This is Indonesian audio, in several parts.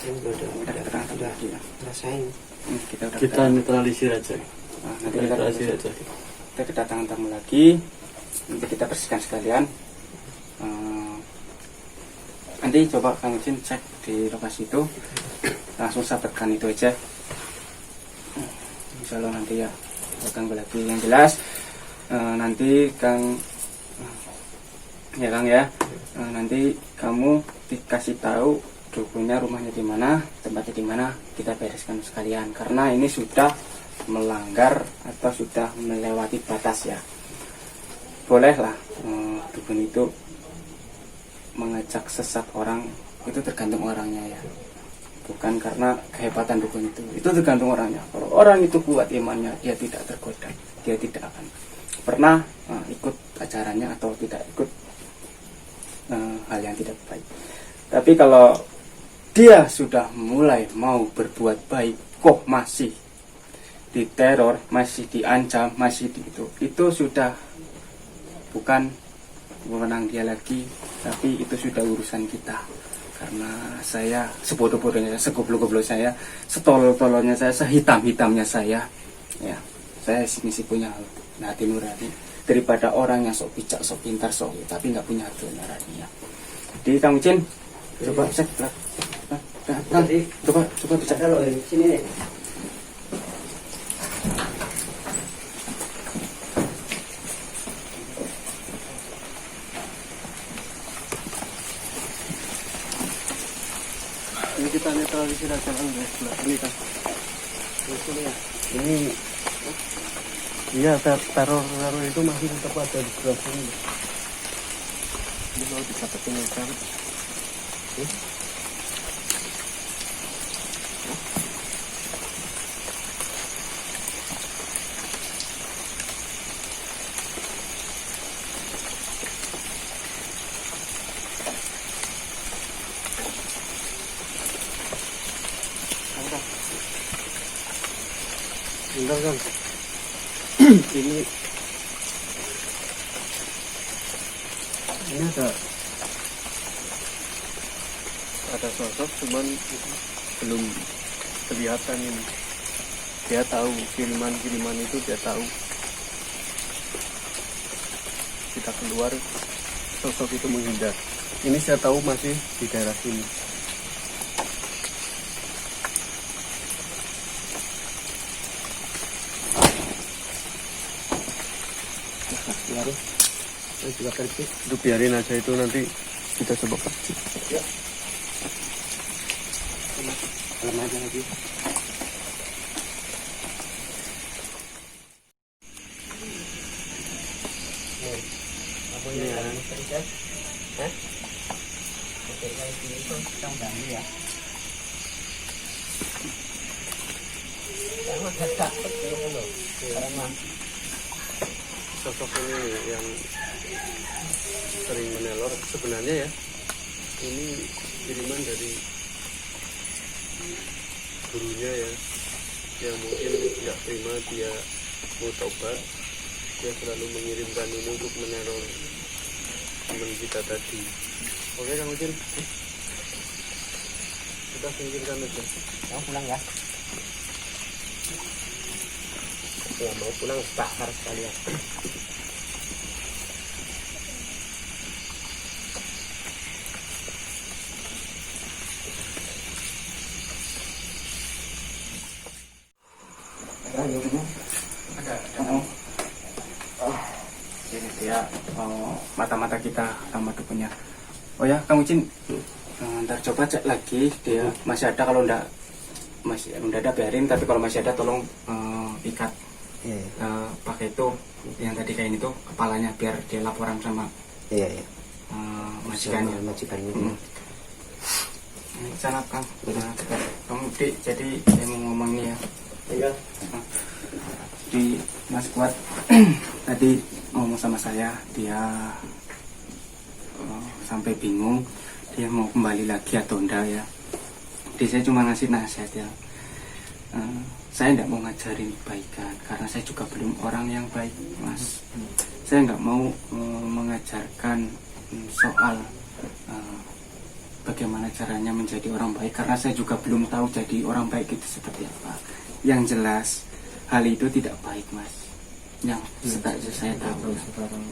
ada keterangan lagi ya. Rasain. Kita netralisir aja. Nah, nanti kita kedatangan tamu lagi. Nanti kita bersihkan sekalian. Nanti coba Kang Ujin cek di lokasi itu, langsung sabarkan itu aja. Insya Allah nanti ya akan lagi yang jelas. Nanti Kang ya Kang ya, nanti kamu dikasih tahu dukunya rumahnya di mana, tempatnya di mana, kita bereskan sekalian. Karena ini sudah melanggar atau sudah melewati batas ya. Bolehlah dukun itu mengajak sesat orang, itu tergantung orangnya ya, bukan karena kehebatan dukun itu tergantung orangnya. Kalau orang itu kuat imannya, dia tidak tergoda, dia tidak akan pernah ikut ajarannya atau tidak ikut hal yang tidak baik. Tapi kalau dia sudah mulai mau berbuat baik, kok masih diteror, masih diancam, masih itu sudah bukan wewenang dia lagi, tapi itu sudah urusan kita. Karena saya sebodoh-bodohnya, segoblok-goblok saya, setolol-tololnya saya, sehitam-hitamnya saya, ya saya mesti punya hati nurani daripada orang yang sok bijak, sok pintar, sok tapi nggak punya hati nurani ya. Jadi Kang Ujin, coba cek lah, coba bijak Kalau di sini nih. Ini kita netralisir aja kan guys. Ini kan. Ini iya, teror itu masih tetap ada di sebelah sini. Ini mau disapetin kan? Bentar kan. ini ada sosok, cuman belum kelihatan ini. Dia tahu kiriman itu, dia tahu. Kita keluar, sosok itu menghindar. Ini saya tahu masih di daerah sini. Juga pergi. Itu biarin aja, itu nanti kita coba pergi. Ya. Lama aja lagi. Apa ini ya? Hah? Oke, guys, ini tuh kita ganggu ya. Karena gak takut ya loh. Karena sosok ini yang sering menelor sebenarnya ya, ini kiriman dari gurunya ya, yang mungkin nggak terima dia mau tobat, dia selalu mengirimkan ini untuk meneror teman kita tadi. Oke Kang Ujin, kita singkirkan aja. mau pulang ya? Ya mau pulang bakar sekalian. Ini dia mata-mata kita sama dukunnya. Oh ya Kang Ujin, ntar coba cek lagi dia masih ada. Kalau masih ada biarin, tapi kalau masih ada tolong ikat pakai itu yang tadi kain itu kepalanya, biar dia laporan sama majikannya. Sana Kang, kamu jadi saya mau ngomong ini ya. Iya. Di Mas Kuat tadi ngomong sama saya, dia sampai bingung dia mau kembali lagi atau enggak ya. Jadi saya cuma ngasih nasihat ya. Saya tidak mau ngajarin kebaikan karena saya juga belum orang yang baik, Mas. Saya nggak mau mengajarkan soal bagaimana caranya menjadi orang baik, karena saya juga belum tahu jadi orang baik itu seperti apa. Yang jelas hal itu tidak baik, Mas. Yang saya tahu sekarang.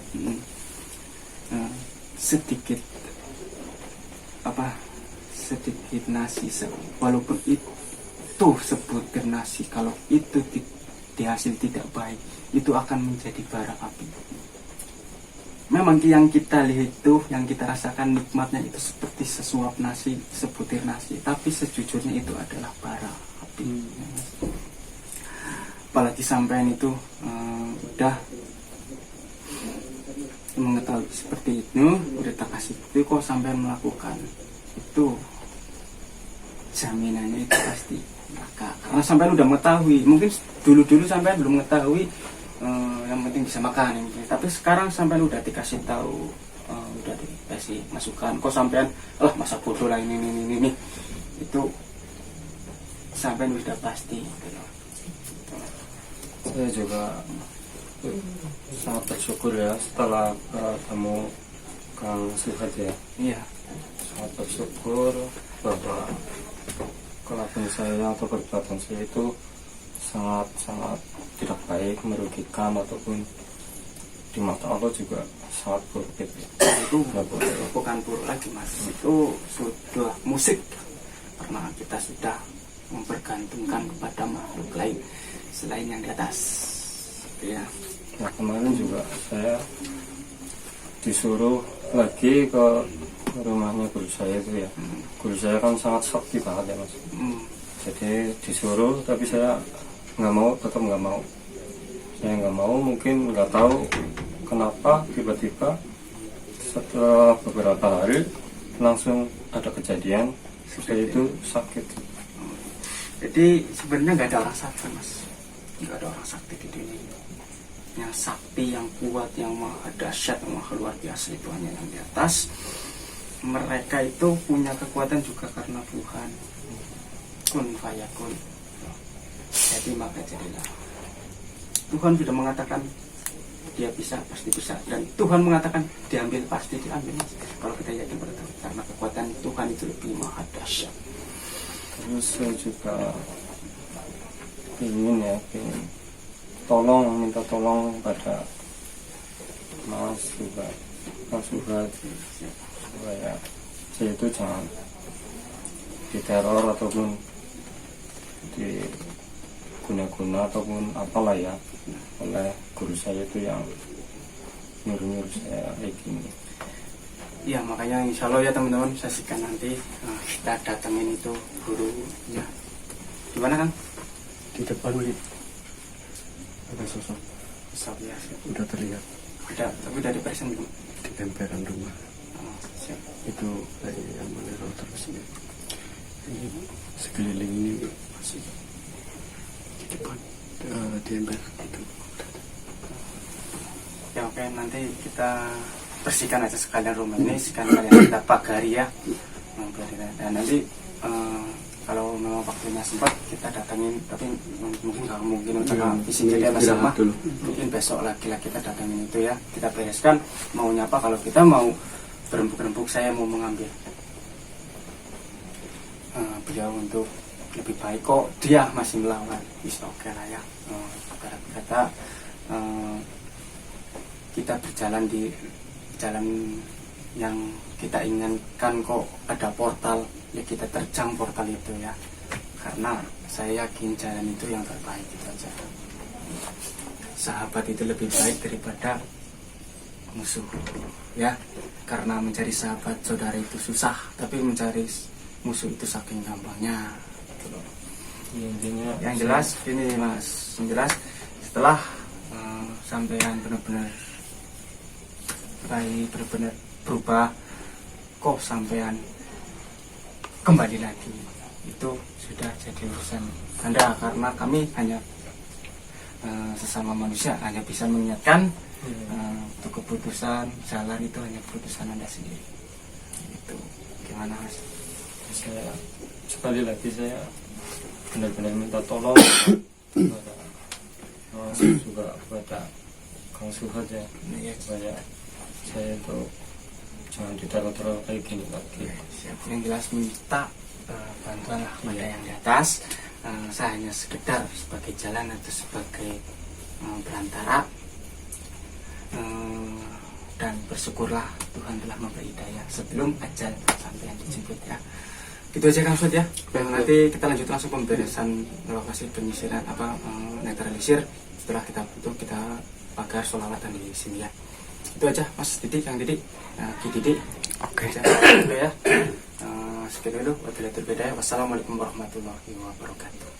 Sedikit nasi, walaupun itu sebutir nasi, kalau itu dihasil tidak baik, itu akan menjadi bara api. Memang yang kita lihat itu, yang kita rasakan nikmatnya itu seperti sesuap nasi, sebutir nasi, tapi sejujurnya itu adalah bara api. Apalagi sampean itu udah mengetahui seperti itu, udah tak kasih itu, kok sampean melakukan itu, jaminannya itu pasti neraka. Karena sampean udah mengetahui, mungkin dulu sampean belum mengetahui, yang penting bisa makan ini. Tapi sekarang sampean udah dikasih tahu, udah dikasih masukan, kok sampean masa bodoh lah ini, itu sampean udah pasti gitu. Saya juga sangat bersyukur ya setelah ketemu Kang Suhat ya. Iya, Sangat bersyukur bahwa kelakuan saya atau perbuatan saya itu sangat tidak baik, merugikan, ataupun di mata Allah juga sangat buruk gitu. itu bukan buruk lagi, Mas, itu sudah musik, karena kita sudah mempergantungkan kepada makhluk lain selain yang di atas ya. Nah, kemarin juga saya disuruh lagi ke rumahnya guru saya itu ya. Guru saya kan sangat sakti banget ya, Mas. Jadi disuruh, tapi saya nggak mau, tetap nggak mau. Saya nggak mau, mungkin nggak tahu kenapa tiba-tiba setelah beberapa hari langsung ada kejadian saya itu sakit. Jadi sebenarnya nggak ada orang sakti, Mas, nggak ada orang sakti di dunia ini. Yang sakti, yang kuat, yang maha dahsyat, yang maha luar biasa itu hanya yang di atas. Mereka itu punya kekuatan juga karena Tuhan. Kun fayakun. Jadi maka jadilah. Tuhan sudah mengatakan dia bisa, pasti bisa, dan Tuhan mengatakan diambil, pasti diambil, Mas. Kalau kita yakin pada Tuhan, karena kekuatan Tuhan itu lebih maha dahsyat. Terus saya juga ingin minta tolong pada Mas Suhat supaya saya itu jangan diteror ataupun diguna-guna ataupun apalah ya oleh guru saya itu yang nyuruh saya kayak gini. Ya, makanya insya Allah ya teman-teman, saksikan nanti kita datengin itu guru ya. Gimana, Kang? Di depan nih ada sosok Ya, siap. udah terlihat Tapi udah diperiksa belum? di emperan rumah. Siap. Itu kayak yang meneror terus ini. Ini sekeliling ini masih di depan di ember itu. Ya oke, nanti kita bersihkan aja sekalian rumah ini, sekalian kita pagari ya. Dan nanti kalau memang waktunya sempat kita datangin, tapi mungkin untuk isi jadi sama, mungkin besok lagi lah kita datangin itu ya, kita bereskan maunya apa. Kalau kita mau berembuk-rembuk, saya mau mengambil beliau untuk lebih baik, kok dia masih melawan, oke lah ya. Kata kita berjalan di jalan yang kita inginkan, kok ada portal ya, kita terjang portal itu ya, karena saya yakin jalan itu yang terbaik, itu aja. Sahabat itu lebih baik daripada musuh ya, karena mencari sahabat saudara itu susah, tapi mencari musuh itu saking gampangnya gitu loh. Yang jelas ini, Mas, yang jelas setelah sampean benar-benar baik, benar-benar berubah, kok sampean kembali lagi, itu sudah jadi urusan Anda, karena kami hanya sesama manusia, hanya bisa mengingatkan. Untuk keputusan jalan itu hanya keputusan Anda sendiri. Itu gimana, Mas? Saya sekali lagi saya benar-benar minta tolong kepada Mas, juga kepada Kang Suhat ya, supaya saya itu jangan diteror-teror kayak gini lagi. Siap. Yang jelas minta bantuan lah pada yang di atas. Saya hanya sekedar sebagai jalan atau sebagai perantara. Dan bersyukurlah Tuhan telah memberi hidayah sebelum ajal sampai yang dijemput ya. Gitu aja Kang Ustadz ya. Nanti kita lanjut langsung pemberesan lokasi penyisiran netralisir. Setelah kita pagar sholawatan di sini ya. Itu aja Mas Didi, Kang Didi, Ki Didi. Oke. Ya. Sekian dulu. Wabillahi taufiq. Wassalamualaikum warahmatullahi wabarakatuh.